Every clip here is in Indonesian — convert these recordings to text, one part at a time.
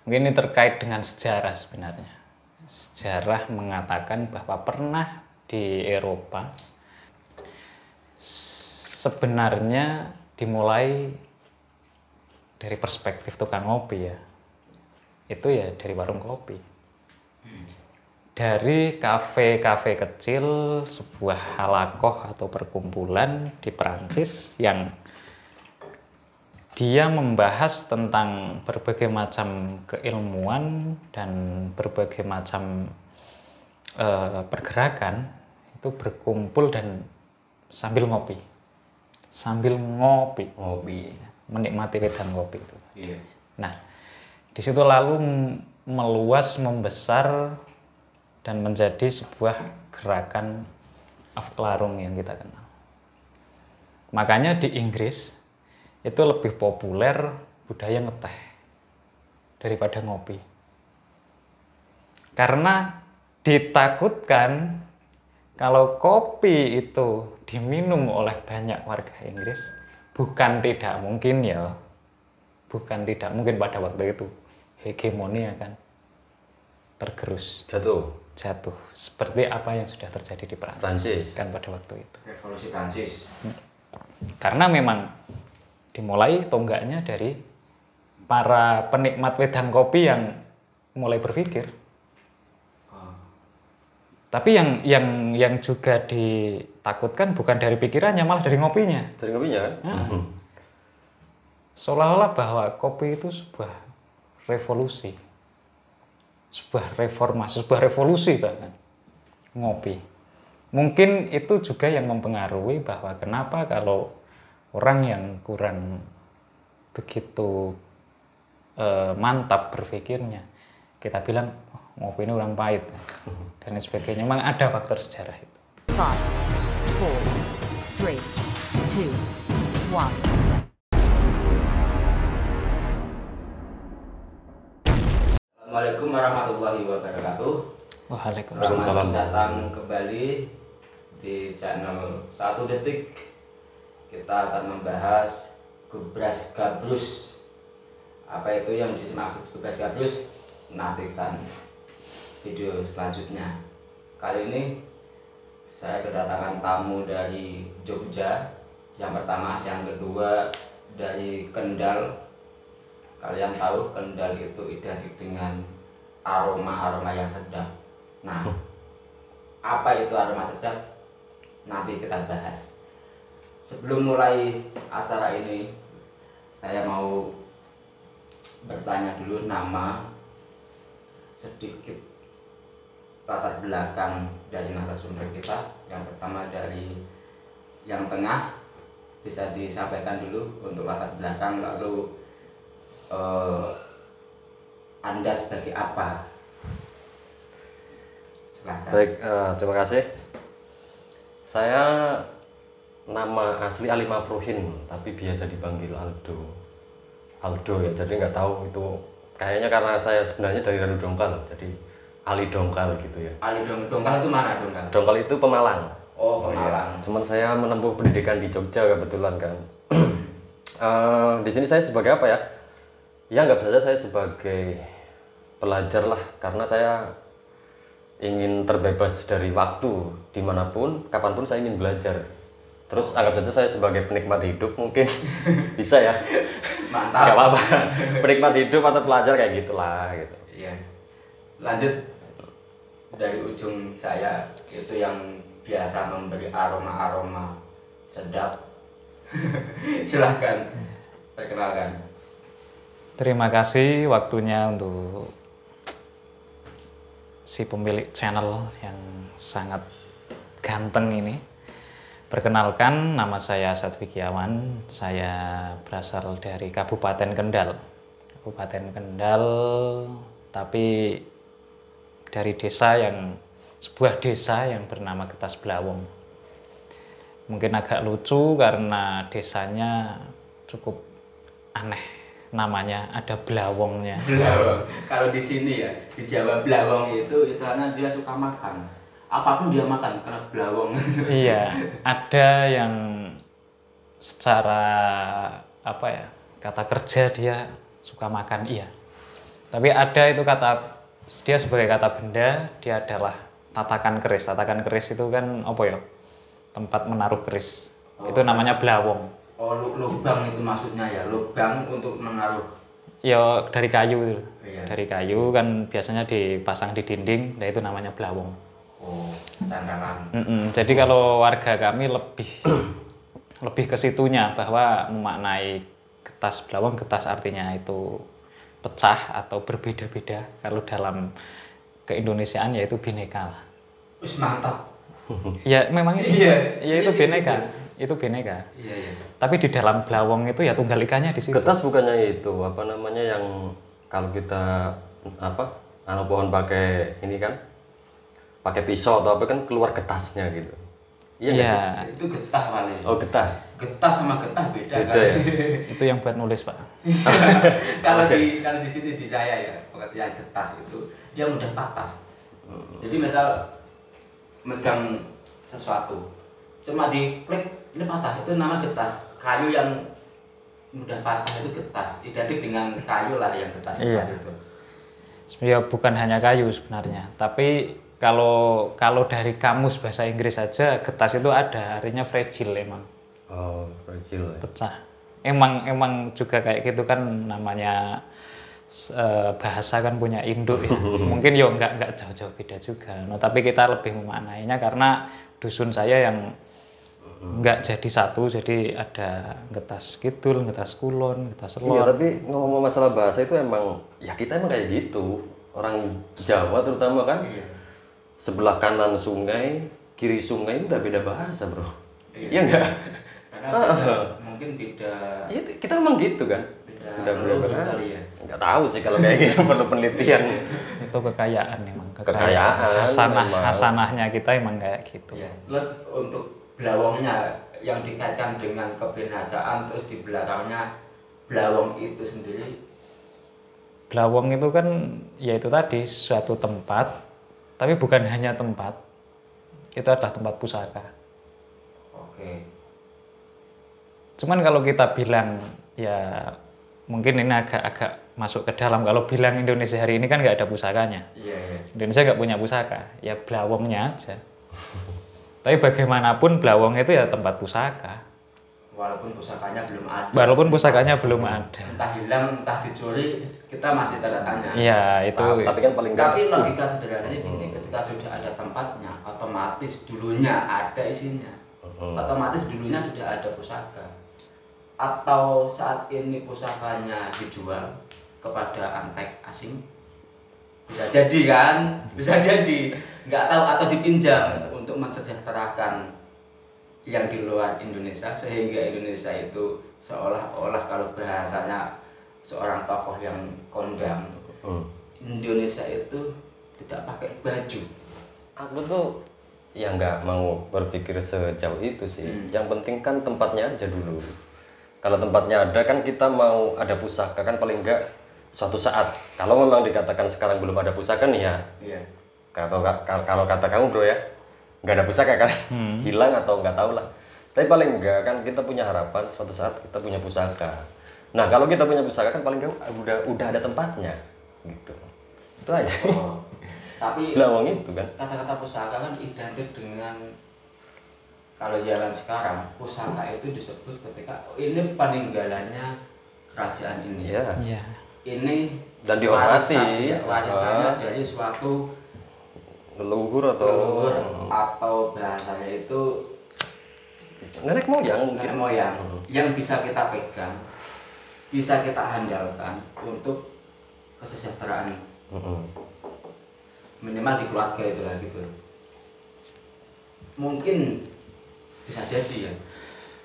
Mungkin ini terkait dengan sejarah sebenarnya. Sejarah mengatakan bahwa pernah di Eropa sebenarnya dimulai dari perspektif tukang kopi ya. Itu ya dari warung kopi. Dari kafe-kafe kecil, sebuah halakoh atau perkumpulan di Perancis yang dia membahas tentang berbagai macam keilmuan dan berbagai macam pergerakan itu berkumpul dan sambil ngopi, menikmati wedang kopi itu. Iya. Nah, di situ lalu meluas, membesar dan menjadi sebuah gerakan afklarung yang kita kenal. Makanya di Inggris itu lebih populer budaya ngeteh daripada ngopi. Karena ditakutkan kalau kopi itu diminum oleh banyak warga Inggris, bukan tidak mungkin pada waktu itu hegemoni akan tergerus. Jatuh. Seperti apa yang sudah terjadi di Prancis kan pada waktu itu. Revolusi Prancis. Karena memang dimulai tonggaknya dari para penikmat wedang kopi yang mulai berpikir. Tapi yang juga ditakutkan bukan dari pikirannya, malah dari ngopinya. Dari ngopinya kan? Seolah-olah bahwa kopi itu sebuah revolusi, sebuah reformasi, sebuah revolusi bahkan. Ngopi. Mungkin itu juga yang mempengaruhi bahwa kenapa kalau orang yang kurang begitu mantap berpikirnya, kita bilang ngopi ini orang pahit dan sebagainya. Memang ada faktor sejarah itu. 5, 4, 3, 2, 1. Assalamualaikum warahmatullahi wabarakatuh. Waalaikumsalam. Selamat datang kembali di channel 1 Detik. Kita akan membahas Gebras Gabrus. Apa itu yang dimaksud Gebras Gabrus? Nantikan video selanjutnya. Kali ini saya kedatangan tamu dari Jogja. Yang pertama, yang kedua dari Kendal. Kalian tahu Kendal itu identik dengan aroma-aroma yang sedap. Nah, apa itu aroma sedap? Nanti kita bahas. Sebelum mulai acara ini, saya mau bertanya dulu nama, sedikit latar belakang dari narasumber kita. Yang pertama dari yang tengah, bisa disampaikan dulu untuk latar belakang, lalu Anda sebagai apa? Silahkan. Baik, terima kasih. Saya nama asli Ali Mafruhin, tapi biasa dipanggil Aldo. Aldo ya, jadi nggak tahu itu. Kayaknya karena saya sebenarnya dari Ranu Dongkal, jadi Ali Dongkal gitu ya. Ali Dongkal itu mana Dongkal? Dongkal itu Pemalang. Oh, Pemalang. Iya. Cuman saya menempuh pendidikan di Jogja kebetulan kan. Di sini saya sebagai apa ya? Ya anggap saja saya sebagai pelajar lah, karena saya ingin terbebas dari waktu dimanapun, kapanpun saya ingin belajar. Terus anggap saja saya sebagai penikmat hidup mungkin bisa ya. Mantap. Gak apa-apa. Penikmat hidup atau pelajar kayak gitulah gitu. Iya. Lanjut dari ujung saya, itu yang biasa memberi aroma-aroma sedap. Silahkan perkenalkan. Terima kasih waktunya untuk si pemilik channel yang sangat ganteng ini. Perkenalkan, nama saya Satwi Kiawan. Saya berasal dari Kabupaten Kendal. Kabupaten Kendal, tapi dari sebuah desa yang bernama Getas Blawong. Mungkin agak lucu karena desanya cukup aneh. Namanya ada blawongnya. Blawong. Kalau di sini ya, di Jawa blawong itu istilahnya dia suka makan. Apapun dia makan karena blawong. Iya, ada yang secara kata kerja dia suka makan, iya. Tapi ada itu dia sebagai kata benda, dia adalah tatakan keris. Tatakan keris itu kan apa ya? Tempat menaruh keris. Itu namanya blawong. Oh, lubang itu maksudnya ya, lubang untuk menaruh. Ya dari kayu itu. Iya. Dari kayu kan biasanya dipasang di dinding, nah itu namanya blawong. Oh, sandaran. Jadi kalau warga kami lebih ke situnya, bahwa memaknai getas blawong, getas artinya itu pecah atau berbeda-beda. Kalau dalam keindonesiaan yaitu bineka lah. Wis mantap. Ya memang itu. Iya. Ya itu bineka. Itu bineka. Iya. Tapi di dalam blawong itu ya tunggal ikanya di situ. Getas bukannya itu apa namanya yang kalau kita pohon pakai ini kan, pakai pisau atau apa kan keluar getasnya gitu. Iya. Iya. Itu getah paling. Oh getah. Getah sama getah beda Beda kan. ya? Itu yang buat nulis, Pak. kalau di sini di saya ya, pengertian getas itu dia mudah patah. Jadi misal megang sesuatu, cuma diklik ini patah, itu nama getas. Kayu yang mudah patah itu getas, identik dengan kayu lah yang getas. Iya. Itu. Ya bukan hanya kayu sebenarnya, tapi kalau dari kamus bahasa Inggris saja getas itu ada artinya fragile emang. Oh fragile ya. Pecah. Emang juga kayak gitu kan namanya bahasa kan punya induk ya. Mungkin ya nggak jauh-jauh beda juga. No, tapi kita lebih memaknainya karena dusun saya yang nggak jadi satu, jadi ada getas kidul, getas kulon, getas selor. Iya, tapi ngomong masalah bahasa itu emang ya kita emang kayak gitu. Orang Jawa terutama kan sebelah kanan sungai, kiri sungai udah beda bahasa, Bro. Iya enggak? Karena beda, mungkin beda. Iya, kita emang gitu kan. Udah beda bahasa. Kali ya. Enggak tahu sih kalau kayak gitu perlu penelitian. Itu kekayaan memang. Kekayaan, Hasanahnya kita emang kayak gitu. Ya. Terus untuk blawongnya yang dikaitkan dengan kebenakaan, terus di belakangnya blawong itu sendiri. Blawong itu kan ya itu tadi suatu tempat, tapi bukan hanya tempat. Itu adalah tempat pusaka. Oke. Cuman kalau kita bilang ya mungkin ini agak masuk ke dalam. Kalau bilang Indonesia hari ini kan nggak ada pusakanya. Iya. Indonesia nggak punya pusaka, ya blawongnya aja. Tapi bagaimanapun blawong itu ya tempat pusaka. Walaupun pusakanya belum ada. Walaupun pusakanya belum ada. Entah hilang, entah dicuri, kita masih tanda tanya. Iya itu. Tapi kan paling Tapi logika sederhananya gini, ketika sudah ada tempatnya, otomatis dulunya ada isinya. Otomatis dulunya sudah ada pusaka. Atau saat ini pusakanya dijual kepada antek asing, bisa jadi kan, bisa jadi nggak tahu, atau dipinjam untuk mensejahterakan yang di luar Indonesia, sehingga Indonesia itu seolah-olah kalau bahasanya seorang tokoh yang kondang, Indonesia itu tidak pakai baju. Aku tuh ya nggak mau berpikir sejauh itu sih. Yang penting kan tempatnya aja dulu. Kalau tempatnya ada kan kita mau ada pusaka kan paling enggak suatu saat. Kalau memang dikatakan sekarang belum ada pusaka nih ya. Iya. Kalau kata kamu bro ya, nggak ada pusaka kan, hilang atau nggak tahu lah. Tapi paling enggak kan kita punya harapan suatu saat kita punya pusaka. Nah kalau kita punya pusaka kan paling enggak udah ada tempatnya, gitu. Itu aja. Oh, tapi Blawong itu kan. kata-kata pusaka kan identik dengan, kalau zaman sekarang pusaka itu disebut ketika ini peninggalannya kerajaan ini. Iya. Iya. Ini Dan dihormati. warisannya dari suatu Leluhur atau bahasanya itu nenek moyang mungkin. nenek moyang yang bisa kita pegang, bisa kita handalkan untuk kesejahteraan minimal di keluarga itu lah gitu. Mungkin bisa jadi ya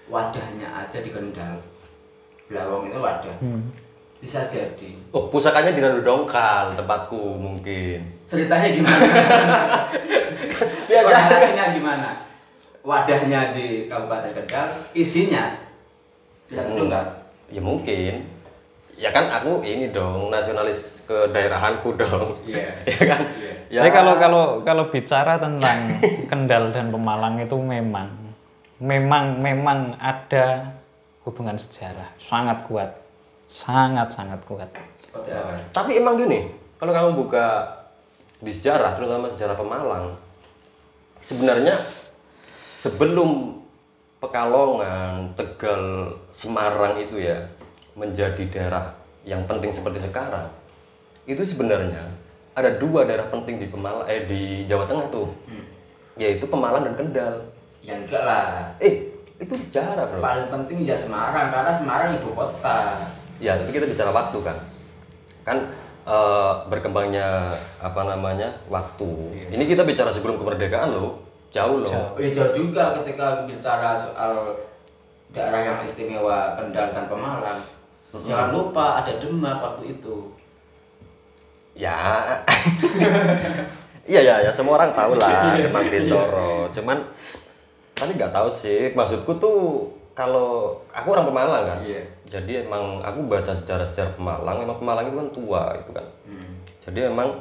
wadahnya aja di Kendal, blawong itu wadah. Bisa jadi. Oh, pusakanya di Randu Dongkal, tempatku mungkin. Ceritanya gimana? Koordinasinya gimana? Wadahnya di Kabupaten Kendal, isinya di Randu Dongkal. Ya mungkin. Ya kan aku ini dong nasionalis kedaerahanku dong. Iya. Ya kan? Iya. Ya. Tapi kalau bicara tentang Kendal dan Pemalang itu memang ada hubungan sejarah sangat kuat. sangat-sangat kuat. Seperti apa? Tapi emang gini, kalau kamu buka di sejarah, terutama sejarah Pemalang, sebenarnya sebelum Pekalongan, Tegal, Semarang itu ya menjadi daerah yang penting seperti sekarang, itu sebenarnya ada 2 daerah penting di di Jawa Tengah tuh, yaitu Pemalang dan Kendal. Ya enggak lah. Itu sejarah bro. Paling penting ya Semarang, karena Semarang ibu kota. Ya, tapi kita bicara waktu kan berkembangnya waktu. Ini kita bicara sebelum kemerdekaan loh, jauh loh. Jauh juga ketika bicara soal daerah yang istimewa Kendal dan Pemalang. Jangan lupa ada Demak waktu itu. Ya, ya, semua orang tahu lah Demak Bintoro. Cuman, tapi nggak tahu sih. Maksudku tuh kalau aku orang Pemalang kan, jadi emang aku baca sejarah Pemalang. Emang Pemalang itu kan tua itu kan. Jadi emang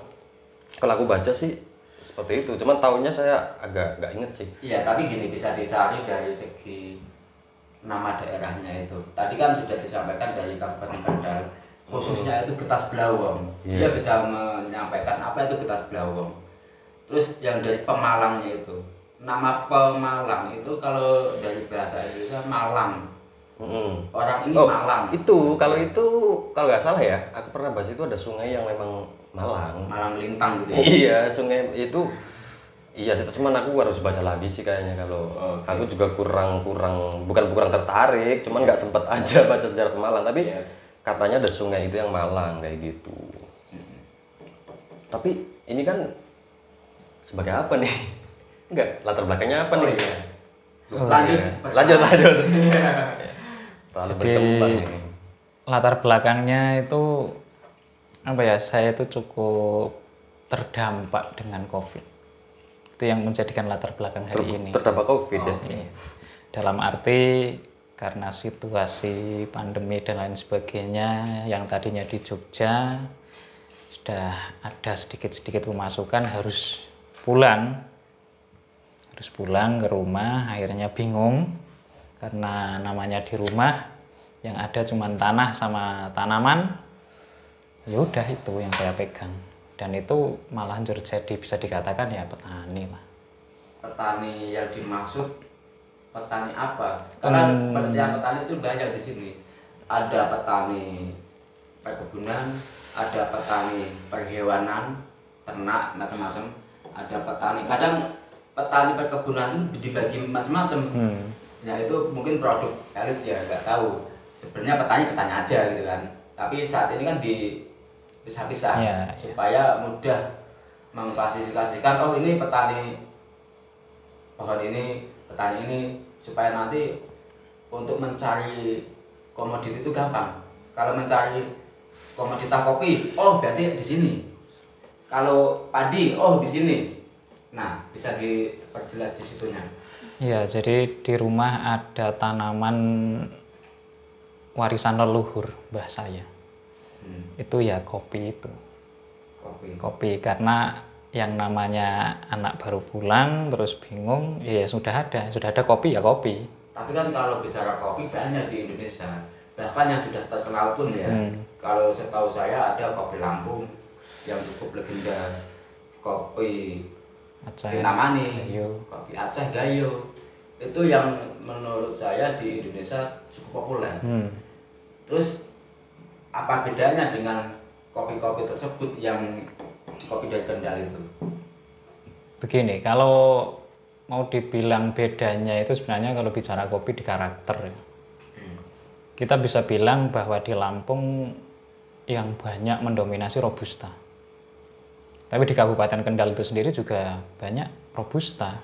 kalau aku baca sih seperti itu. Cuman tahunnya saya agak nggak inget sih. Iya, tapi gini bisa dicari dari segi nama daerahnya itu. Tadi kan sudah disampaikan dari Kabupaten Kendal. Khususnya itu Getas Blawong. Dia bisa menyampaikan apa itu Getas Blawong. Terus yang dari Pemalangnya itu, nama Pemalang itu kalau dari bahasa Indonesia Malang. Orang ini Malang. Itu kalau nggak salah ya, aku pernah bahas itu ada sungai yang memang Malang. Malang Lintang gitu. Iya, sungai itu. Iya, cuman aku harus baca lagi sih kayaknya kalau aku juga bukan kurang tertarik, cuman nggak sempet aja baca sejarah Pemalang. Tapi katanya ada sungai itu yang Malang kayak gitu. Tapi ini kan sebagai apa nih? Enggak, latar belakangnya apa nih? Lanjut. Terlalu berkembang nih. Latar belakangnya itu apa ya? Saya itu cukup terdampak dengan COVID. Itu yang menjadikan latar belakang hari ini. Terdampak COVID ya. Iya. Dalam arti karena situasi pandemi dan lain sebagainya yang tadinya di Jogja sudah ada sedikit-sedikit pemasukan, harus pulang ke rumah. Akhirnya bingung karena namanya di rumah yang ada cuma tanah sama tanaman. Ya udah, itu yang saya pegang, dan itu malah jadi bisa dikatakan ya petani lah. Petani yang dimaksud petani apa? Karena penelitian petani itu banyak di sini. Ada petani perkebunan, ada petani perhewanan, ternak, macam-macam. Ada petani, kadang petani perkebunan itu dibagi macam-macam. Ya itu mungkin produk elit ya, nggak tahu. Sebenarnya petani aja gitu kan. Tapi saat ini kan dipisah-pisah supaya mudah mengklasifikasikan. Oh ini petani pohon ini, petani ini, supaya nanti untuk mencari komoditi itu gampang. Kalau mencari komoditas kopi, oh berarti di sini. Kalau padi, oh di sini. Nah, bisa diperjelas di situnya. Ya, jadi di rumah ada tanaman warisan leluhur mbah saya. Itu ya kopi itu. Kopi karena yang namanya anak baru pulang terus bingung, ya sudah ada kopi ya kopi. Tapi kan kalau bicara kopi banyak di Indonesia, bahkan yang sudah terkenal pun ya. Kalau setahu saya ada kopi Lampung yang cukup legenda, kopi Kintamani, kopi Aceh Gayo. Itu yang menurut saya di Indonesia cukup populer. Terus apa bedanya dengan kopi-kopi tersebut yang kopi dari Kendal itu? Begini, kalau mau dibilang bedanya itu sebenarnya kalau bicara kopi di karakter. Kita bisa bilang bahwa di Lampung yang banyak mendominasi Robusta. Tapi di Kabupaten Kendal itu sendiri juga banyak Robusta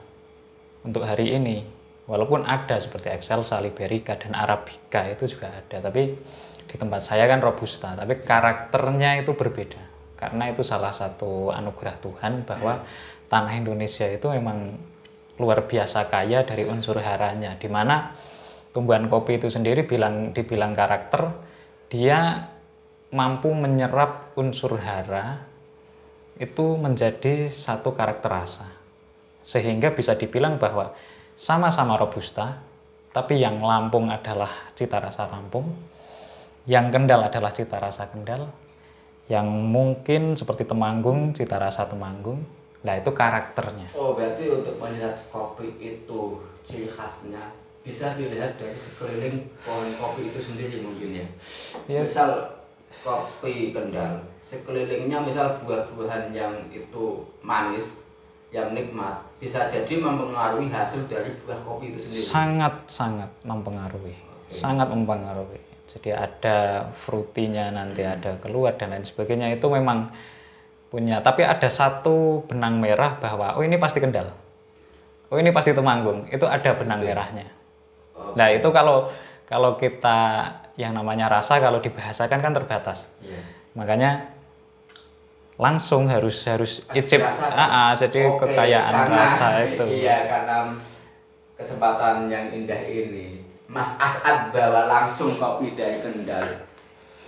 untuk hari ini. Walaupun ada seperti Excelsa, Liberica, dan Arabica itu juga ada. Tapi di tempat saya kan Robusta, tapi karakternya itu berbeda. Karena itu salah satu anugerah Tuhan bahwa tanah Indonesia itu memang luar biasa kaya dari unsur haranya, di mana tumbuhan kopi itu sendiri dibilang karakter, dia mampu menyerap unsur hara itu menjadi satu karakter rasa, sehingga bisa dibilang bahwa sama-sama Robusta, tapi yang Lampung adalah cita rasa Lampung, Yang Kendal adalah cita rasa Kendal. Yang mungkin seperti Temanggung, cita rasa Temanggung. Nah itu karakternya. Oh berarti untuk melihat kopi itu ciri khasnya bisa dilihat dari sekeliling pohon kopi itu sendiri mungkin ya. Misal kopi Kendal, sekelilingnya misal buah-buahan yang itu manis, yang nikmat, bisa jadi mempengaruhi hasil dari buah kopi itu sendiri. Sangat mempengaruhi, sangat mempengaruhi. Jadi ada fruitinya nanti ada keluar dan lain sebagainya itu memang punya. Tapi ada satu benang merah bahwa oh ini pasti Kendal, oh ini pasti Temanggung, itu ada benang merahnya. Nah itu kalau kita yang namanya rasa kalau dibahasakan kan terbatas. Makanya langsung harus icip, jadi kekayaan rasa itu. Iya, karena kesempatan yang indah ini, Mas As'ad bawa langsung kopi dari Kendal.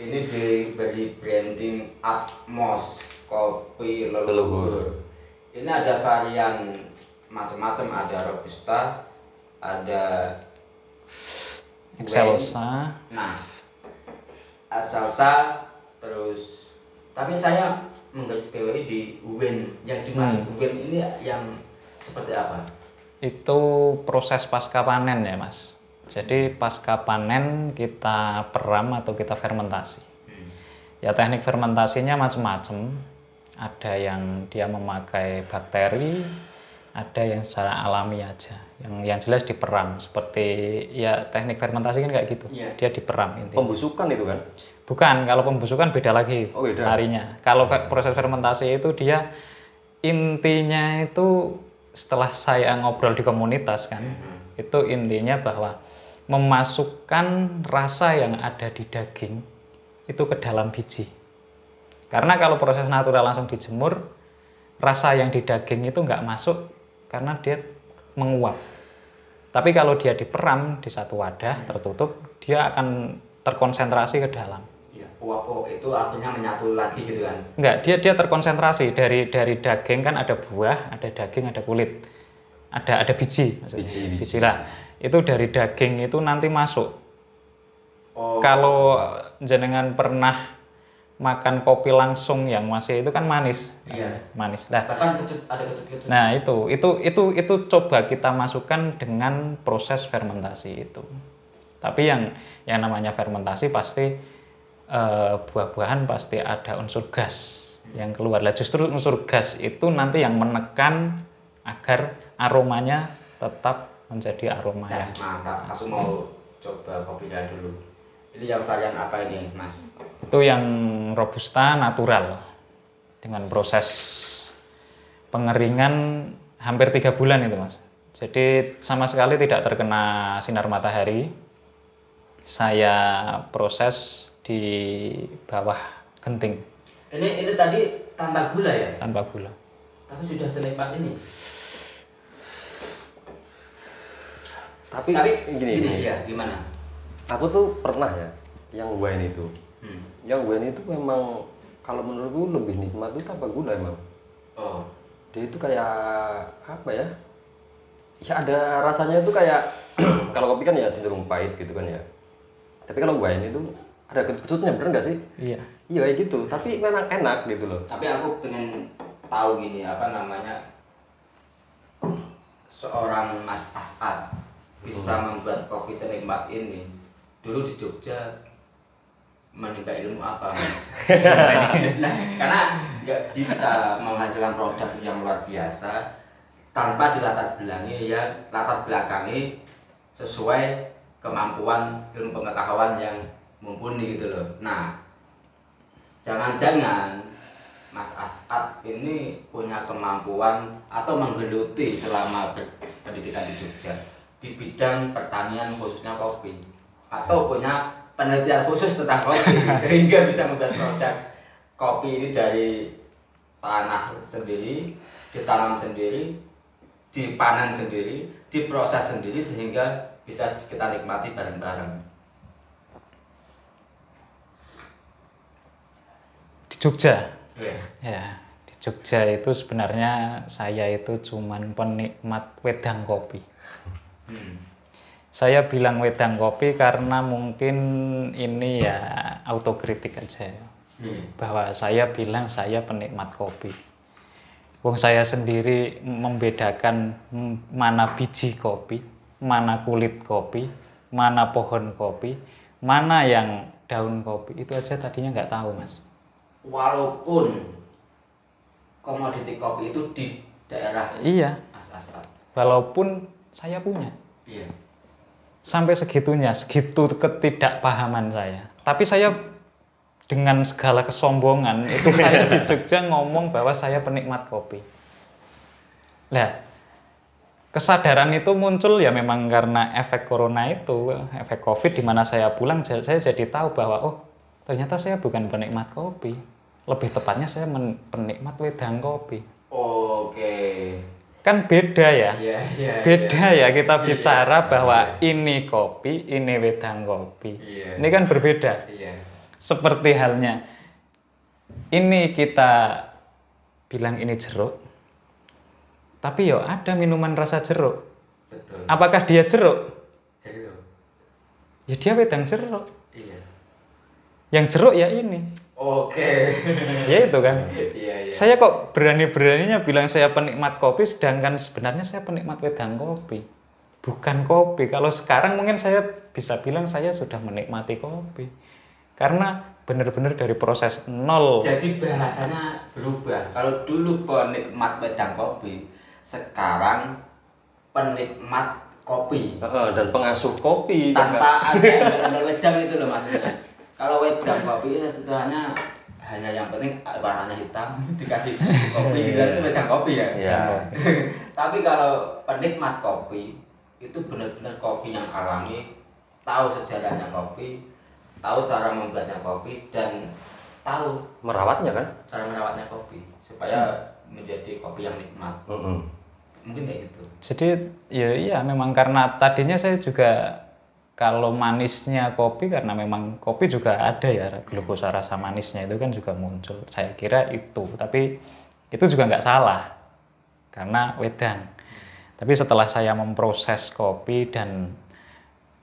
Ini diberi branding Atmos Kopi Leluhur. Ini ada varian macam-macam, ada Robusta, ada Excelsa. Nah, Excelsa terus. Tapi saya menggarisbawahi di Uwen. Yang dimaksud Uwen ini yang seperti apa? Itu proses pasca panen ya Mas. Jadi pasca panen kita peram atau kita fermentasi. Ya teknik fermentasinya macam-macam. Ada yang dia memakai bakteri, ada yang secara alami aja. Yang jelas diperam. Seperti ya teknik fermentasi kan kayak gitu. Dia diperam intinya. Pembusukan itu kan? Bukan, kalau pembusukan beda lagi larinya. Kalau proses fermentasi itu dia intinya itu setelah saya ngobrol di komunitas kan, itu intinya bahwa memasukkan rasa yang ada di daging itu ke dalam biji. Karena kalau proses natural langsung dijemur, rasa yang di daging itu nggak masuk karena dia menguap. Tapi kalau dia diperam di satu wadah tertutup, dia akan terkonsentrasi ke dalam. Uap itu akhirnya menyatu lagi gitu kan? Enggak, dia terkonsentrasi dari daging kan ada buah, ada daging, ada kulit, ada biji, biji lah. Itu dari daging itu nanti masuk. Kalau jenengan pernah makan kopi langsung yang masih itu kan manis, manis. Nah, ada kecut-kecut. Nah itu coba kita masukkan dengan proses fermentasi itu. Tapi yang namanya fermentasi pasti buah-buahan pasti ada unsur gas yang keluar. Lah justru unsur gas itu nanti yang menekan agar aromanya tetap menjadi aroma yang mantap. Aku mau coba kopinya dulu. Ini yang varian apa ini, Mas? Itu yang Robusta natural dengan proses pengeringan hampir 3 bulan itu, Mas. Jadi sama sekali tidak terkena sinar matahari. Saya proses di bawah genting. Ini tadi tanpa gula ya? Tanpa gula. Tapi sudah senikmat ini. Tapi gini ya, gimana? Aku tuh pernah ya yang wine itu. Yang wine itu memang kalau menurutku lebih nikmat itu tanpa gula emang. Oh. Dia itu kayak apa ya? Ya ada rasanya itu kayak kalau kopi kan ya cenderung pahit gitu kan ya. Tapi kalau wine itu ada kecut-kecutnya, bener nggak sih? Iya. Iya kayak gitu. Tapi memang enak gitu loh. Tapi aku pengen tahu gini, apa namanya, seorang Mas As'ad bisa membuat kopi senikmat ini. Dulu di Jogja menimba ilmu apa, Mas? Nah, karena nggak bisa menghasilkan produk yang luar biasa tanpa dilatar belakangi sesuai kemampuan ilmu pengetahuan yang mumpuni gitu loh. Nah, jangan-jangan Mas As'ad ini punya kemampuan atau menggeluti selama pendidikan di Jogja di bidang pertanian khususnya kopi, atau punya penelitian khusus tentang kopi sehingga bisa membuat produk kopi ini dari tanah sendiri, ditanam sendiri, dipanen sendiri, diproses sendiri sehingga bisa kita nikmati bareng-bareng. Di Jogja. Ya, di Jogja itu sebenarnya saya itu cuman penikmat wedang kopi. Saya bilang wedang kopi karena mungkin ini ya autokritik aja ya. Bahwa saya bilang saya penikmat kopi. Wong saya sendiri membedakan mana biji kopi, mana kulit kopi, mana pohon kopi, mana yang daun kopi. Itu aja tadinya nggak tahu, Mas. Walaupun komoditi kopi itu di daerah Iya. asal. Walaupun saya punya. Iya. Sampai segitunya, segitu ketidakpahaman saya. Tapi saya dengan segala kesombongan itu saya di Jogja ngomong bahwa saya penikmat kopi. Nah, kesadaran itu muncul ya memang karena efek corona itu, efek COVID, di mana saya pulang saya jadi tahu bahwa oh ternyata saya bukan penikmat kopi. Lebih tepatnya saya penikmat wedang kopi. Oke. Kan beda ya. Iya. Beda ya kita bicara bahwa ini kopi, ini wedang kopi. Iya. Ini kan berbeda. Iya. Seperti halnya ini kita bilang ini jeruk, tapi yo ada minuman rasa jeruk. Betul. Apakah dia jeruk? Jeruk. Ya dia wedang jeruk. Iya. Yang jeruk ya ini. Oke. Ya itu kan. Iya. Saya kok berani-beraninya bilang saya penikmat kopi, sedangkan sebenarnya saya penikmat wedang kopi. Bukan kopi. Kalau sekarang mungkin saya bisa bilang saya sudah menikmati kopi. Karena benar-benar dari proses nol. Jadi bahasanya berubah. Kalau dulu penikmat wedang kopi, sekarang penikmat kopi. Dan pengasuh kopi. Tanpa ada embel-embel wedang itu loh maksudnya. Kalau wedang kopi istilahnya hanya yang penting warnanya hitam dikasih kopi itu wedang kopi ya. Iya. Tapi kalau penikmat kopi itu benar-benar kopi yang alami, tahu sejarahnya kopi, tahu cara membuatnya kopi, dan tahu Merawatnya kan? cara merawatnya kopi supaya menjadi kopi yang nikmat. Mungkin kayak gitu. Jadi ya iya memang karena tadinya saya juga kalau manisnya kopi, karena memang kopi juga ada ya glukosa rasa manisnya itu kan juga muncul. Saya kira itu, tapi itu juga nggak salah karena wedang. Tapi setelah saya memproses kopi dan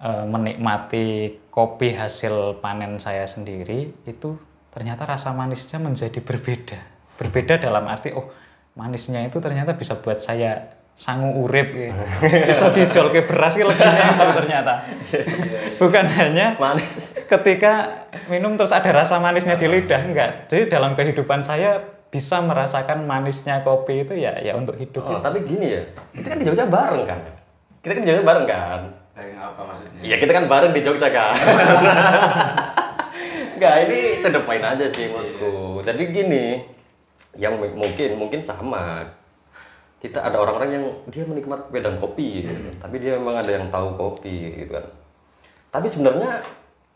menikmati kopi hasil panen saya sendiri, itu ternyata rasa manisnya menjadi berbeda. Berbeda dalam arti oh manisnya itu ternyata bisa buat saya sangu urip ya. Bisa dijual ke beras ki legine itu ternyata. Bukan hanya Manis. ketika minum terus ada rasa manisnya di lidah, enggak. Jadi dalam kehidupan saya bisa merasakan manisnya kopi itu ya untuk hidup. Tapi gini ya, kita kan di Jogja bareng kan? Kita kan di Jogja bareng kan? Bareng apa maksudnya? Iya kita kan bareng di Jogja kan? Enggak, ini to the point aja sih menurutku. Jadi gini, yang mungkin sama. Kita ada orang-orang yang dia menikmati wedang kopi, gitu. Tapi dia memang ada yang tahu kopi, gitu kan. Tapi sebenarnya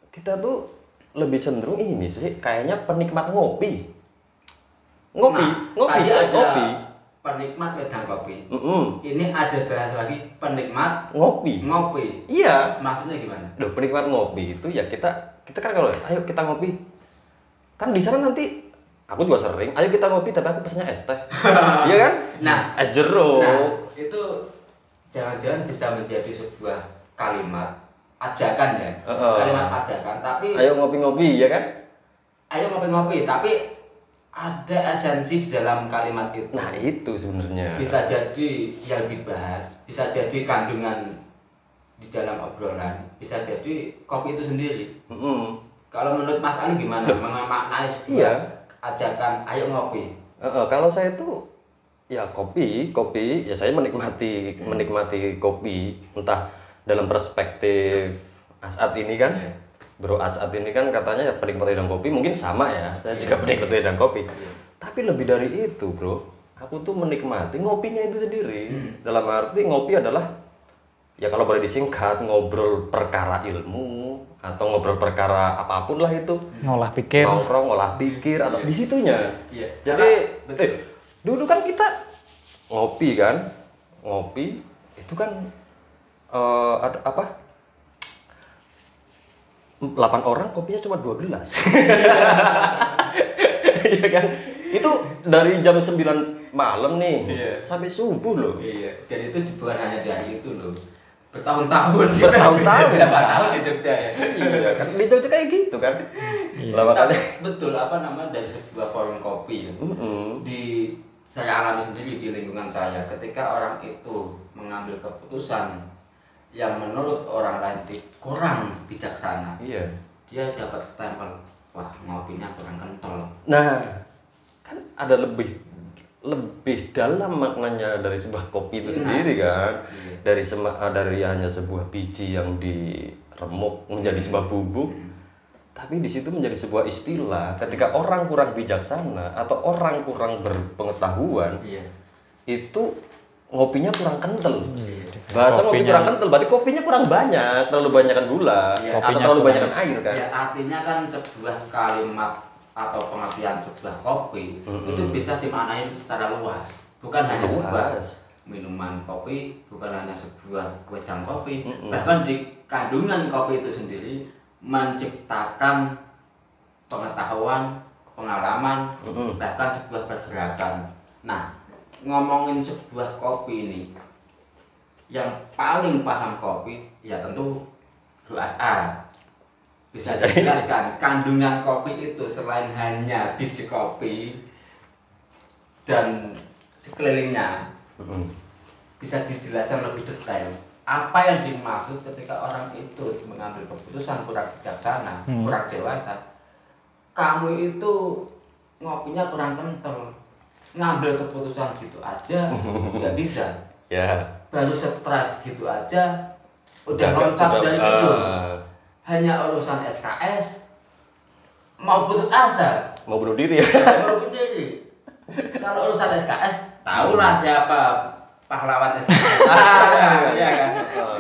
kita tuh lebih cenderung ini sih, kayaknya penikmat ngopi. Ngopi. Tadi ada Ngopi. penikmat wedang kopi. Ini ada bahas lagi penikmat Ngopi. Iya. Maksudnya gimana? Loh, penikmat ngopi itu ya kita kan kalau ayo kita ngopi. Kan di sana nanti aku juga sering, ayo kita ngopi tapi aku pesennya es teh. Iya kan? Nah, es jeruk. Nah, itu jangan-jangan bisa menjadi sebuah kalimat ajakan ya. Kalimat ajakan, tapi ayo ngopi-ngopi, ya kan? Ayo ngopi-ngopi, tapi ada esensi di dalam kalimat itu. Nah, itu sebenarnya. Bisa jadi yang dibahas, bisa jadi kandungan di dalam obrolan, bisa jadi kopi itu sendiri. Kalau menurut Mas Ali gimana? Memaknai sebuah ajakan ayo ngopi. Kalau saya tuh ya kopi ya saya menikmati kopi, entah dalam perspektif As'ad ini kan. Bro As'ad ini kan katanya ya penikmat wedang kopi, mungkin sama ya. Saya juga penikmat wedang kopi. Tapi lebih dari itu, Bro. Aku tuh menikmati ngopinya itu sendiri. Dalam arti ngopi adalah ya kalau boleh disingkat ngobrol perkara ilmu atau ngobrol perkara apapun lah itu, ngolah pikir, nongkrong, ngolah pikir atau di situnya. Jadi dulu kan kita ngopi itu kan ada apa? 8 orang kopinya cuma 2 gelas. Iya kan? Itu dari jam 9 malam nih sampai subuh loh. Iya. Dan itu bukan hanya dari itu loh. bertahun-tahun. Bertahun-tahun. Berapa tahun di Jogja ya? Iya kan di Jogja kayak gitu kan. Lah makanya Betul, apa namanya, dari sebuah forum kopi ya. Di saya alami sendiri di lingkungan saya, ketika orang itu mengambil keputusan yang menurut orang lain kurang bijaksana, iya. dia dapat stempel, wah ngopinya kurang kental. Nah, kan ada lebih dalam maknanya dari sebuah kopi itu sendiri kan. Dari dari hanya sebuah biji yang diremuk menjadi sebuah bubuk. Tapi di situ menjadi sebuah istilah ketika orang kurang bijaksana atau orang kurang berpengetahuan, itu ngopinya kurang kental. Bahasa ngopi kurang kental, berarti kopinya kurang banyak, terlalu banyakkan gula atau terlalu banyakkan air kan? Ya, artinya kan sebuah kalimat atau pengertian sebuah kopi itu bisa dimaknai secara luas, bukan hanya sebuah minuman kopi, bukan hanya sebuah wedang kopi, bahkan di kandungan kopi itu sendiri menciptakan pengetahuan, pengalaman, bahkan sebuah pergerakan. Nah, ngomongin sebuah kopi ini, yang paling paham kopi ya tentu Bro As'ad. Bisa dijelaskan kandungan kopi itu selain hanya biji kopi dan sekelilingnya, bisa dijelaskan lebih detail apa yang dimaksud ketika orang itu mengambil keputusan kurang bijaksana, kurang dewasa. Kamu itu ngopinya kurang kental, ngambil keputusan gitu aja nggak bisa. Baru stres gitu aja udah loncat dari itu. Hanya urusan SKS mau putus asa, mau bunuh diri ya. Mau bunuh diri. Kalau urusan SKS tahulah siapa pahlawan SKS. Iya kan?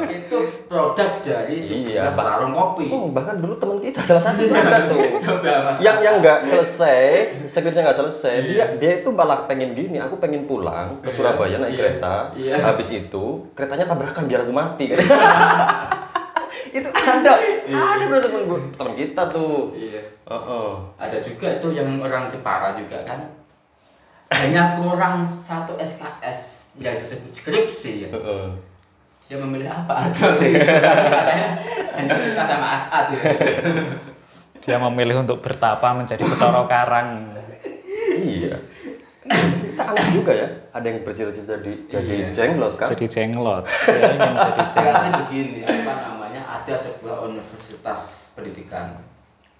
Itu produk dari sebuah warung kopi. Bahkan dulu teman kita salah satu tuh. Coba Mas. Yang nggak selesai, skripnya nggak selesai. Dia itu malah pengen gini, aku pengen pulang ke Surabaya naik kereta. Habis itu keretanya tabrakan biar aku mati kan. Itu ada bro teman kita tuh. Ada juga itu yang orang Jepara juga kan. Hanya kurang satu SKS yang disebut skripsi ya. Dia memilih apa atau hanya kita sama As'ad ya. Dia memilih untuk bertapa menjadi Bathara Karang. Iya. Kita aneh juga ya, ada yang bercita-cita jadi jenglot kan? Jadi jenglot. Dia ingin jadi jenglot. Karena begini, apa namanya, ada sebuah universitas pendidikan,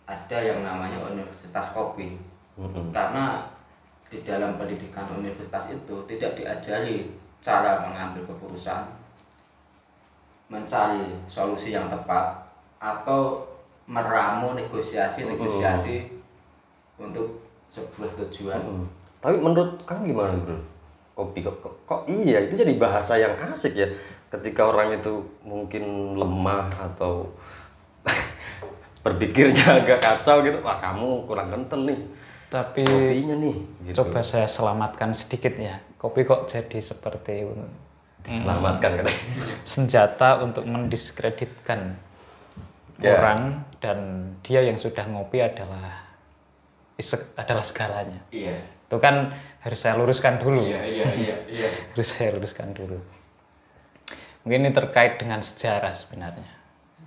ada yang namanya universitas kopi. Karena di dalam pendidikan universitas itu tidak diajari cara mengambil keputusan, mencari solusi yang tepat, atau meramu negosiasi untuk sebuah tujuan. Tapi menurut kamu gimana bro? Kopi kok iya itu jadi bahasa yang asik ya ketika orang itu mungkin lemah atau berpikirnya agak kacau gitu, wah kamu kurang kental nih. Tapi kopinya nih gitu. Coba saya selamatkan sedikit ya. Kopi kok jadi seperti diselamatkan katanya. Senjata untuk mendiskreditkan orang, dan dia yang sudah ngopi adalah segalanya. Itu kan harus saya luruskan dulu. Harus saya luruskan dulu. Mungkin ini terkait dengan sejarah sebenarnya.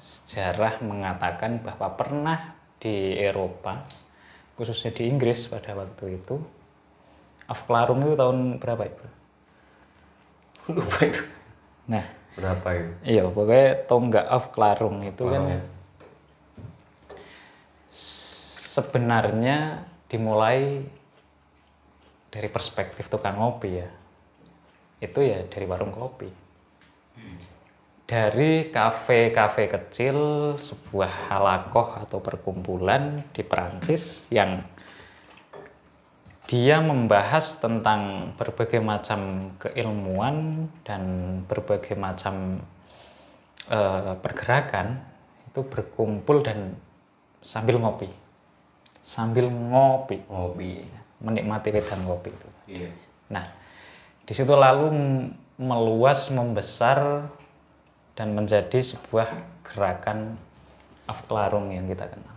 Sejarah mengatakan bahwa pernah di Eropa, khususnya di Inggris pada waktu itu, Afklarung itu tahun berapa ya bro? Lupa itu. Nah, berapa itu? Iya, pokoknya tonggak Afklarung itu kan sebenarnya dimulai dari perspektif tukang ngopi ya. Itu ya dari warung kopi. Dari kafe-kafe kecil, sebuah halakoh atau perkumpulan di Perancis yang dia membahas tentang berbagai macam keilmuan dan berbagai macam pergerakan, itu berkumpul dan sambil ngopi. Menikmati wedang kopi itu. Nah, di situ lalu meluas, membesar, dan menjadi sebuah gerakan Afklarung yang kita kenal.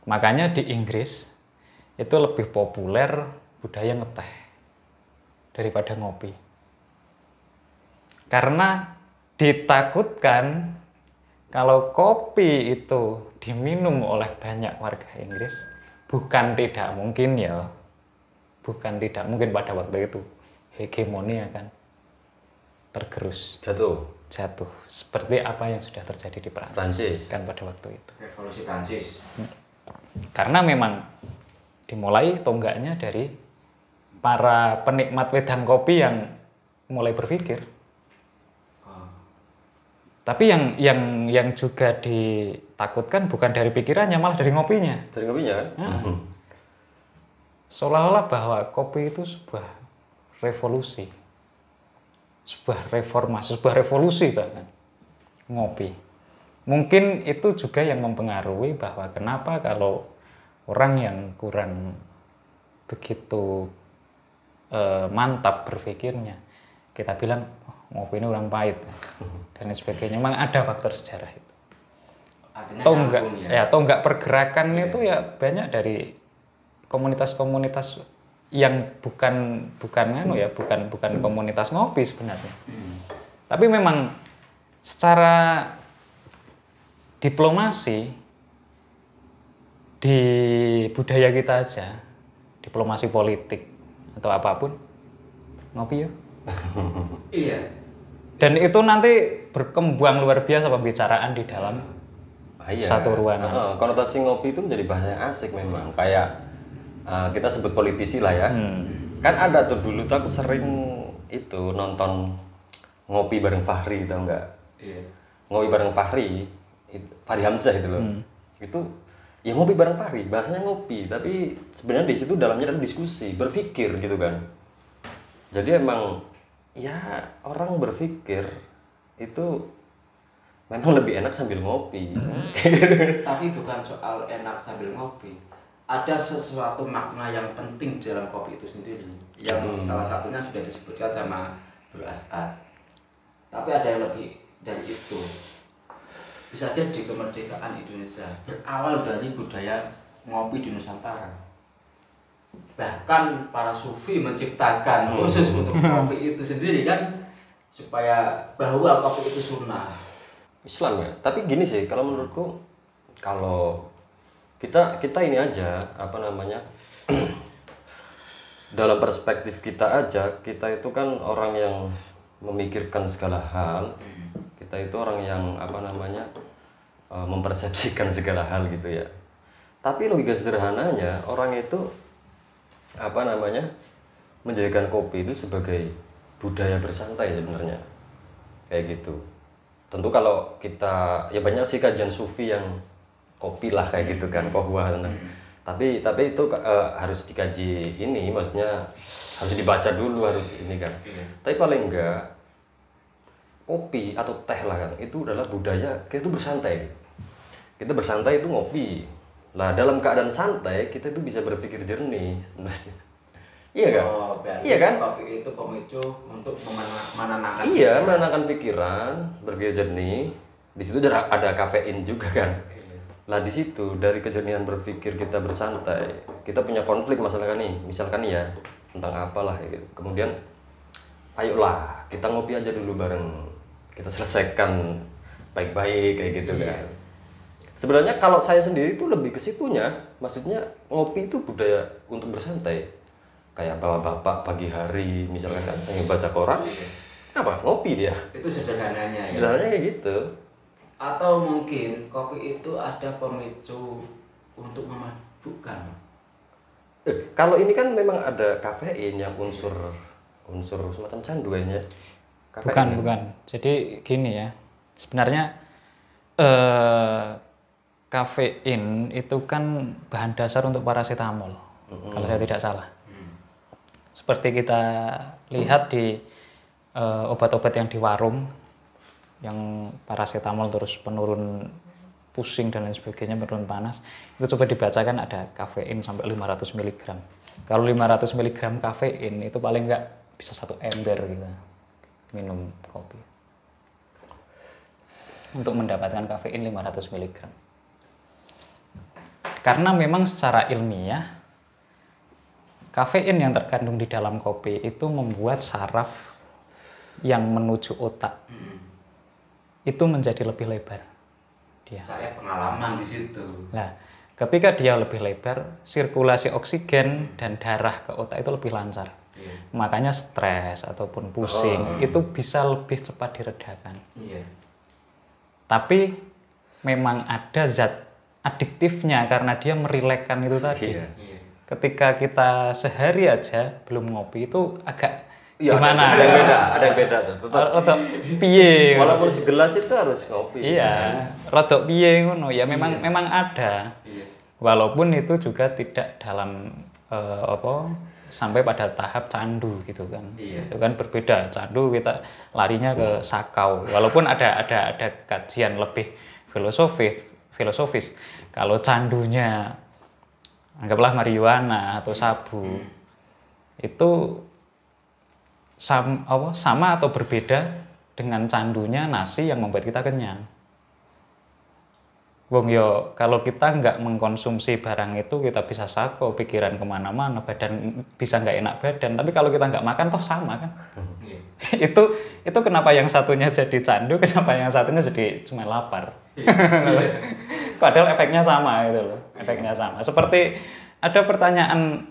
Makanya di Inggris itu lebih populer budaya ngeteh daripada ngopi. Karena ditakutkan kalau kopi itu diminum oleh banyak warga Inggris, bukan tidak mungkin pada waktu itu hegemoni akan tergerus, jatuh seperti apa yang sudah terjadi di Prancis kan pada waktu itu. Revolusi Prancis. Karena memang dimulai tonggaknya dari para penikmat wedang kopi yang mulai berpikir. Tapi yang juga ditakutkan bukan dari pikirannya, malah dari ngopinya. Dari ngopinya kan? Seolah-olah bahwa kopi itu sebuah revolusi, sebuah reformasi, sebuah revolusi bahkan ngopi. Mungkin itu juga yang mempengaruhi bahwa kenapa kalau orang yang kurang begitu mantap berpikirnya, kita bilang ngopi ini orang pahit dan sebagainya. Memang ada faktor sejarah itu. Tonggak pergerakan itu ya banyak dari komunitas-komunitas yang bukan komunitas ngopi sebenarnya. Tapi memang secara diplomasi di budaya kita aja, diplomasi politik atau apapun, ngopi ya. Iya. Dan itu nanti berkembang luar biasa pembicaraan di dalam satu ruangan. Konotasi ngopi itu menjadi bahasa yang asik memang. Kayak kita sebut politisi lah ya. Kan ada tuh dulu tuh aku sering itu nonton ngopi bareng Fahri, tau nggak? Iya. Ngopi bareng Fahri Hamzah itu loh. Itu ya ngopi bareng Fahri, bahasanya ngopi, tapi sebenarnya di situ dalamnya adalah diskusi, berpikir gitu kan. Jadi emang ya orang berpikir itu memang lebih enak sambil ngopi. Tapi bukan soal enak sambil ngopi. Ada sesuatu makna yang penting di dalam kopi itu sendiri. Yang salah satunya sudah disebutkan sama Bro As'ad. Tapi ada yang lebih dari itu. Bisa jadi kemerdekaan Indonesia berawal dari budaya ngopi di Nusantara. Bahkan para sufi menciptakan khusus untuk kopi itu sendiri kan, supaya bahwa kopi itu sunnah Islam ya. Tapi gini sih, kalau menurutku, kalau kita ini aja apa namanya dalam perspektif kita aja, kita itu kan orang yang memikirkan segala hal, kita itu orang yang apa namanya mempersepsikan segala hal gitu ya. Tapi logika sederhananya orang itu apa namanya menjadikan kopi itu sebagai budaya bersantai sebenarnya, kayak gitu. Tentu kalau kita ya banyak sih kajian sufi yang kopi lah kayak gitu kan, kohwah tentang. Tapi itu harus dikaji ini, maksudnya harus dibaca dulu, harus ini kan. Tapi paling enggak kopi atau teh lah kan, itu adalah budaya kita itu bersantai. Kita bersantai itu ngopi. Nah, dalam keadaan santai kita itu bisa berpikir jernih sebenarnya. Iya kan? Iya kan? Kopi itu pemicu untuk menenangkan. Iya, menenangkan pikiran, berpikir jernih. Di situ ada kafein juga kan. Lah di situ dari kejernihan berpikir kita bersantai, kita punya konflik masalah kan nih, misalkan ya tentang apalah gitu. Kemudian ayolah kita ngopi aja dulu bareng, kita selesaikan baik-baik kayak gitu kan. Sebenarnya kalau saya sendiri itu lebih ke situnya, maksudnya ngopi itu budaya untuk bersantai. Kayak bapak-bapak pagi hari misalkan kan saya baca koran, apa ngopi dia. Itu sederhananya. Sederhananya kayak gitu. Atau mungkin kopi itu ada pemicu untuk memabukkan. Kalau ini kan memang ada kafein yang unsur semacam canduan ya. Bukan. Jadi gini ya, sebenarnya kafein itu kan bahan dasar untuk paracetamol, kalau saya tidak salah. Seperti kita lihat di obat-obat yang di warung, yang paracetamol terus penurun pusing dan lain sebagainya, penurun panas, itu coba dibacakan ada kafein sampai 500 mg. Kalau 500 mg kafein itu paling enggak bisa 1 ember gitu minum kopi untuk mendapatkan kafein 500 mg. Karena memang secara ilmiah kafein yang terkandung di dalam kopi itu membuat saraf yang menuju otak itu menjadi lebih lebar dia. Saya pengalaman di situ. Nah, ketika dia lebih lebar, sirkulasi oksigen dan darah ke otak itu lebih lancar. Iya. Makanya stres ataupun pusing itu bisa lebih cepat diredakan. Iya. Tapi memang ada zat adiktifnya karena dia merilekkan itu tadi. Iya. Iya. Ketika kita sehari aja belum ngopi itu agak Iya, gimana? ada yang beda tuh. Tetap Rodok piye? walaupun segelas itu harus ngopi. Iya, rodok piye ngono ya memang ada. Iya. Walaupun itu juga tidak dalam sampai pada tahap candu gitu kan. Iya. Itu kan berbeda. Candu kita larinya ke sakau. Walaupun ada kajian lebih filosofis. Kalau candunya anggaplah marijuana atau sabu itu sama atau berbeda dengan candunya nasi yang membuat kita kenyang. Wong yo kalau kita nggak mengkonsumsi barang itu kita bisa sako, pikiran kemana-mana, badan bisa nggak enak badan. Tapi kalau kita nggak makan toh sama kan? Iya. itu kenapa yang satunya jadi candu, kenapa yang satunya jadi cuma lapar? Padahal efeknya sama gitu loh, efeknya sama. Seperti ada pertanyaan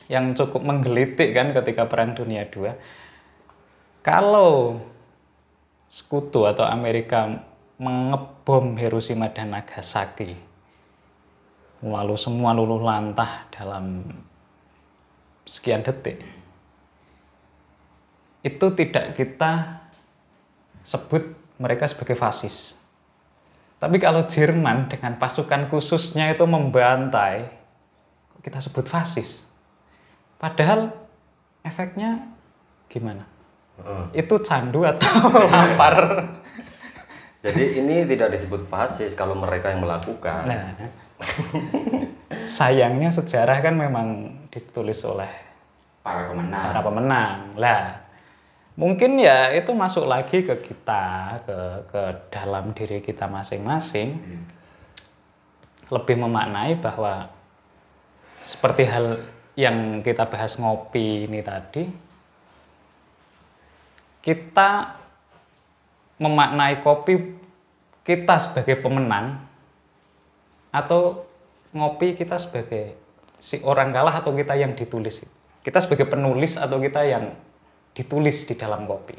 yang cukup menggelitik kan ketika Perang Dunia II. Kalau Sekutu atau Amerika mengebom Hiroshima dan Nagasaki, lalu semua luluh lantah dalam sekian detik, itu tidak kita sebut mereka sebagai fasis. Tapi kalau Jerman dengan pasukan khususnya itu membantai, kita sebut fasis. Padahal efeknya gimana? Itu candu atau lapar? Jadi ini tidak disebut fasis kalau mereka yang melakukan. Nah, sayangnya sejarah kan memang ditulis oleh Para pemenang. Lah, mungkin ya itu masuk lagi ke kita, ke dalam diri kita masing-masing. Lebih memaknai bahwa seperti hal yang kita bahas ngopi ini tadi, kita memaknai kopi kita sebagai pemenang atau ngopi kita sebagai si orang kalah atau kita yang ditulis. Kita sebagai penulis atau kita yang ditulis di dalam kopi.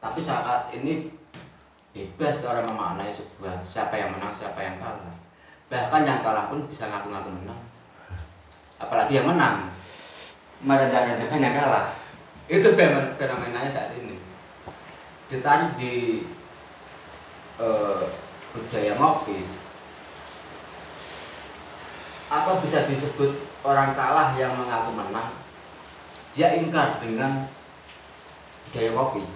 Tapi saat ini bebas orang memaknai sebuah siapa yang menang, siapa yang kalah. Bahkan yang kalah pun bisa ngaku-ngaku menang. Apalagi yang menang merendah-rendahkan yang kalah. Itu fenomenanya saat ini. Ditarik di budaya ngopi, atau bisa disebut orang kalah yang mengaku menang, dia ingkar dengan budaya kopi.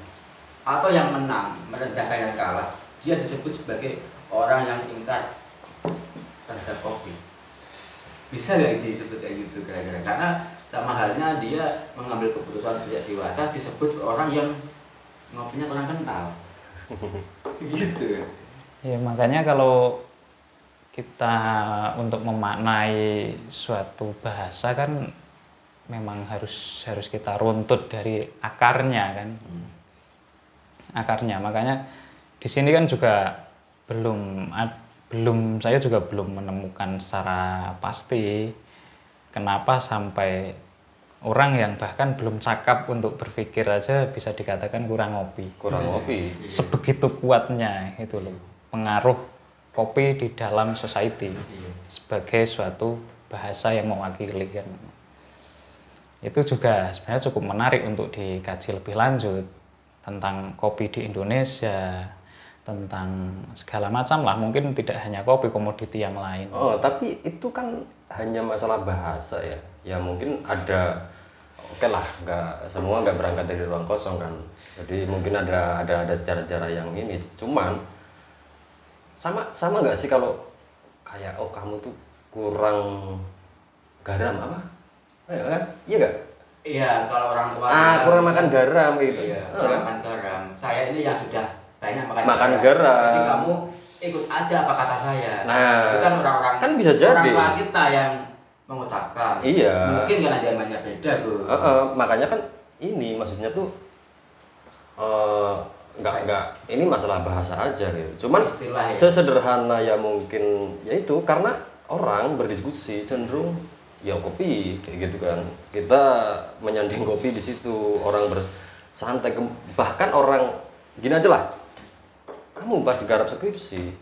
Atau yang menang merendahkan yang kalah, dia disebut sebagai orang yang ingkar terhadap kopi. Bisa nggak disebut kayak gitu kira-kira? Karena sama halnya dia mengambil keputusan tidak dewasa, disebut orang yang ngopinya kurang kental. Gitu. Ya makanya kalau kita untuk memaknai suatu bahasa kan memang harus kita runtut dari akarnya kan. Akarnya. Makanya di sini kan juga saya juga belum menemukan secara pasti kenapa sampai orang yang bahkan belum cakap untuk berpikir aja bisa dikatakan kurang ngopi. Kurang ngopi. Sebegitu kuatnya itu loh pengaruh kopi di dalam society sebagai suatu bahasa yang mewakili kan. Itu juga sebenarnya cukup menarik untuk dikaji lebih lanjut tentang kopi di Indonesia, tentang segala macam lah, mungkin tidak hanya kopi, komoditi yang lain. Oh, tapi itu kan hanya masalah bahasa ya. Ya mungkin ada, oke lah, semua nggak berangkat dari ruang kosong kan. Jadi mungkin ada secara-cara yang ini. Cuman sama nggak sih kalau kayak kamu tuh kurang garam apa? Iya kan? Iya nggak? Iya, kalau orang tua kurang makan garam gitu. Iya, kurang makan garam. Saya ini yang sudah banyak makan garam. Jadi kamu ikut aja apa kata saya. Nah, itu kan orang-orang kan bisa jadi orang tua kita yang mengucapkan. Iya. Mungkin karena zamannya beda tuh. Makanya kan ini maksudnya tuh nggak ini masalah bahasa aja gitu. Cuman Istilah ya. sesederhana ya mungkin ya itu karena orang berdiskusi cenderung ya kopi kayak gitu kan. Kita menyanding kopi di situ, orang bersantai bahkan orang gini aja lah. Kamu pas garap skripsi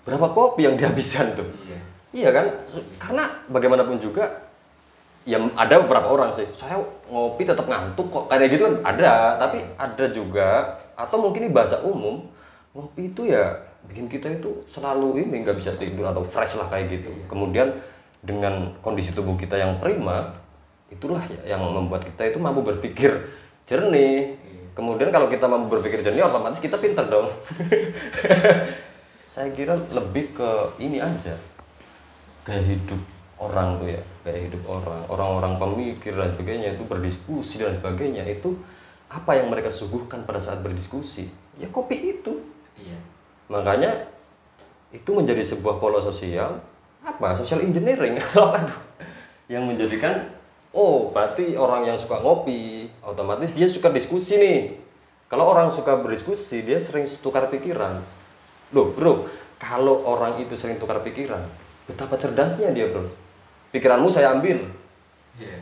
berapa kopi yang dihabiskan tuh? Iya. Iya kan? Karena bagaimanapun juga ya ada beberapa orang sih saya ngopi tetap ngantuk kok kayak gitu kan ada, tapi ada juga atau mungkin ini bahasa umum ngopi itu ya bikin kita itu selalu ini nggak bisa tidur atau fresh lah kayak gitu. Kemudian dengan kondisi tubuh kita yang prima itulah yang membuat kita itu mampu berpikir jernih. Kemudian kalau kita mampu berpikir jernih otomatis kita pintar dong. Saya kira lebih ke ini aja gaya hidup orang tuh ya, gaya hidup orang-orang pemikir dan sebagainya itu berdiskusi dan sebagainya itu apa yang mereka suguhkan pada saat berdiskusi ya kopi itu. Iya. Makanya itu menjadi sebuah pola sosial apa social engineering atau apa tuh yang menjadikan oh berarti orang yang suka ngopi otomatis dia suka diskusi nih. Kalau orang suka berdiskusi dia sering tukar pikiran. Loh bro, kalau orang itu sering tukar pikiran betapa cerdasnya dia bro. Pikiranmu saya ambil,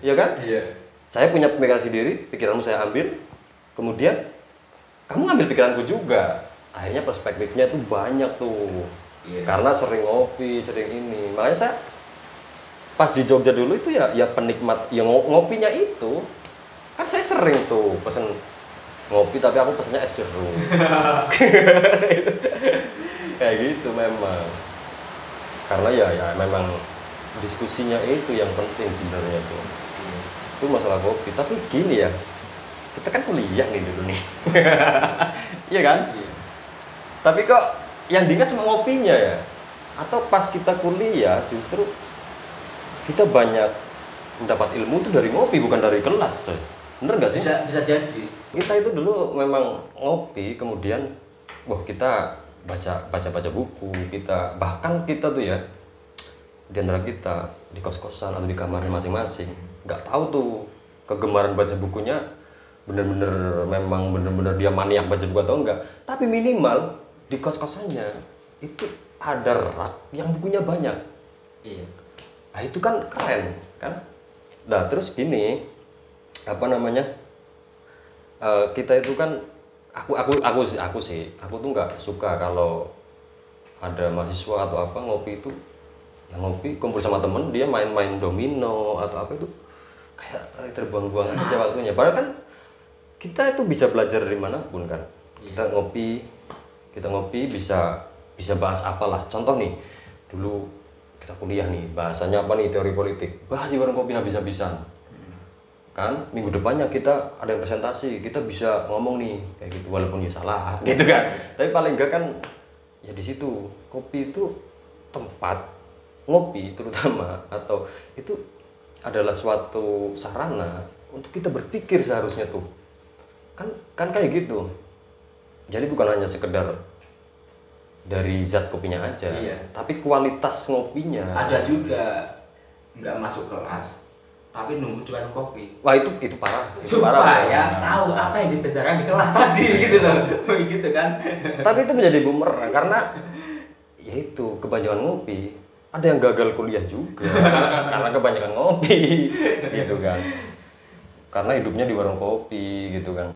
iya kan? Iya. Saya punya pemikiran sendiri, pikiranmu saya ambil, kemudian kamu ngambil pikiranku juga. Akhirnya perspektifnya tuh banyak tuh, karena sering ngopi, sering ini. Makanya saya pas di Jogja dulu itu ya penikmat, ya ngopinya itu, kan saya sering tuh pesen ngopi tapi aku pesennya es jeruk, kayak gitu memang. Karena ya memang diskusinya itu yang penting sebenarnya tuh. Itu masalah kopi. Tapi gini ya, kita kan kuliah nih dulu nih. Iya kan? Iya. Tapi kok yang diingat cuma ngopinya ya? Atau pas kita kuliah justru kita banyak mendapat ilmu itu dari ngopi bukan dari kelas coy. Bener gak sih? Bisa jadi. Kita itu dulu memang ngopi kemudian wah kita baca buku, kita bahkan kita tuh ya di antara kita di kos-kosan atau di kamarnya masing-masing nggak tahu tuh kegemaran baca bukunya bener-bener dia maniak baca buku atau enggak, tapi minimal di kos-kosannya itu ada rak yang bukunya banyak. Iya. Nah itu kan keren kan. Nah terus gini apa namanya kita itu kan aku tuh nggak suka kalau ada mahasiswa atau apa ngopi itu yang ngopi kumpul sama temen dia main-main domino atau apa itu kayak terbuang-buang aja waktunya. Padahal kan kita itu bisa belajar dari manapun kan. Kita ngopi bisa bahas apalah. Contoh nih dulu kita kuliah nih bahasanya apa nih teori politik, bahas di warung kopi habis-habisan. Kan minggu depannya kita ada yang presentasi, kita bisa ngomong nih kayak gitu walaupun ya salah gitu kan. Tapi paling enggak kan ya di situ kopi itu tempat ngopi terutama atau itu adalah suatu sarana untuk kita berpikir seharusnya tuh kan kayak gitu. Jadi bukan hanya sekedar dari zat kopinya aja, tapi kualitas ngopinya ada juga nggak masuk kelas tapi nunggu di warung kopi. Wah itu parah. Supaya tahu apa yang dibicarakan di kelas tadi gitu loh. Begitu kan. Tapi itu menjadi bumerang karena ya itu kebanyakan ngopi. Ada yang gagal kuliah juga karena kebanyakan ngopi gitu kan. Karena hidupnya di warung kopi gitu kan.